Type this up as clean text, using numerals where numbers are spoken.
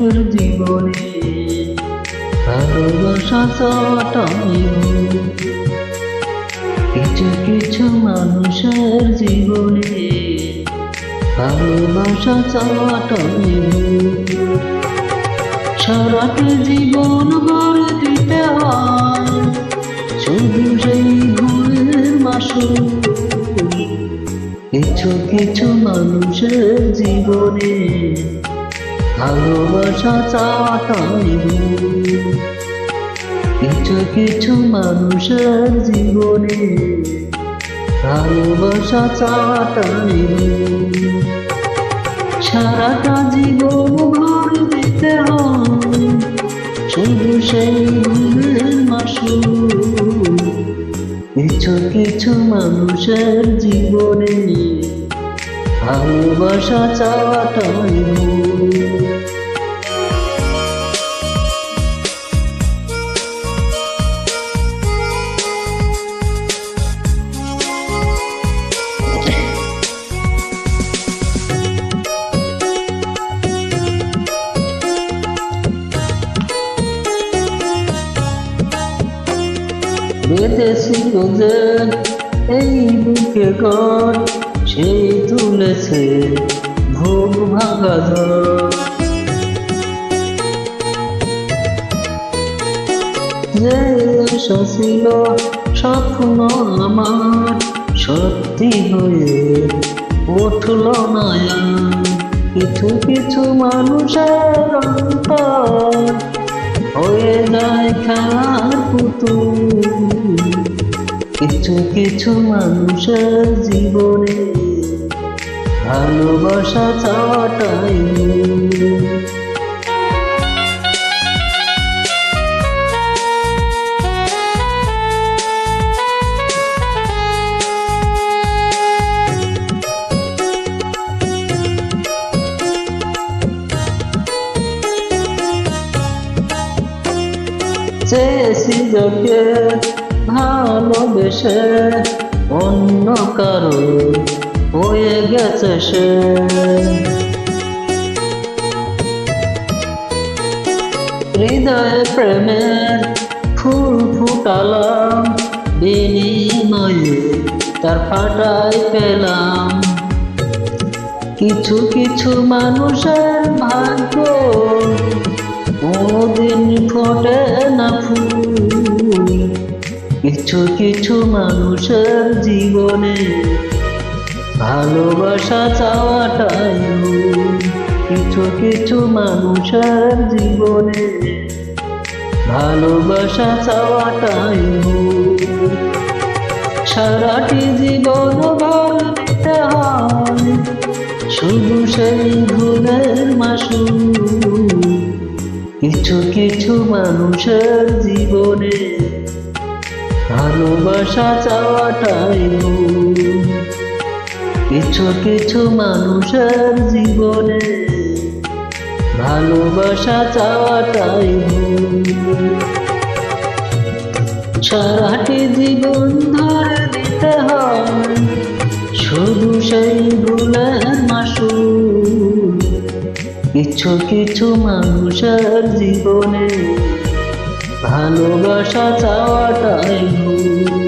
জীবনে ভালোবাসা চাওয়াটাই ভুল। কিছু কিছু মানুষের জীবনে ভালোবাসা চাওয়াটাই ভুল। সারাটা জীবন ভরে দিতে হয় শুধু সেই ভুলের মাসুল। কিছু কিছু মানুষের জীবনে ভালোবাসা চাওয়াটাই ভুল। কিছু কিছু মানুষের জীবনে ভালোবাসা চাওয়াটাই ভুল। সারাটা জীবন ভর দিতে হয় শুধু সেই ভুলের মাসুল। কিছু কিছু মানুষের জীবনে ভালোবাসা চাওয়াটাই ভুল। বেঁধেছিল যে এই বুকে ঘর, সেই তুলেছে ভোগ ভাঙা ঝড়। যে আশা ছিল স্বপ্ন আমার সত্যি হয়ে উঠল না আর। কিছু কিছু মানুষের অন্তর হয়ে যায় খেলার পুতুল। কিছু কিছু মানুষের জীবনে ভালোবাসা চাওয়াটাই ভুল। চেয়েছি যাকে ভালোবেসে অন্য কারো হয়ে গেছে সে। হৃদয়ে প্রেমের ফুল ফুটালাম, বিনিময়ে তার ফাটাই পেলাম। কিছু কিছু মানুষের ভাগ্য কোনদিন ফোটে না ফুল। কিছু কিছু মানুষের জীবনে ভালোবাসা চাওয়াটাই ভুল। কিছু কিছু মানুষের জীবনে ভালোবাসা চাওয়াটাই ভুল। সারাটি জীবন ভর দিতে হয় শুধু সেই ভুলের মাসুল। কিছু কিছু মানুষের জীবনে ভালোবাসা চাওয়াটাই ভুল। কিছু কিছু মানুষের জীবনে ভালোবাসা চাওয়াটাই ভুল। সারাটি জীবন ধরে দিতে হয় শুধু সেই ভুলের মাসুল। কিছু কিছু মানুষের জীবনে ভালোবাসা চাওয়াটাই ভুল।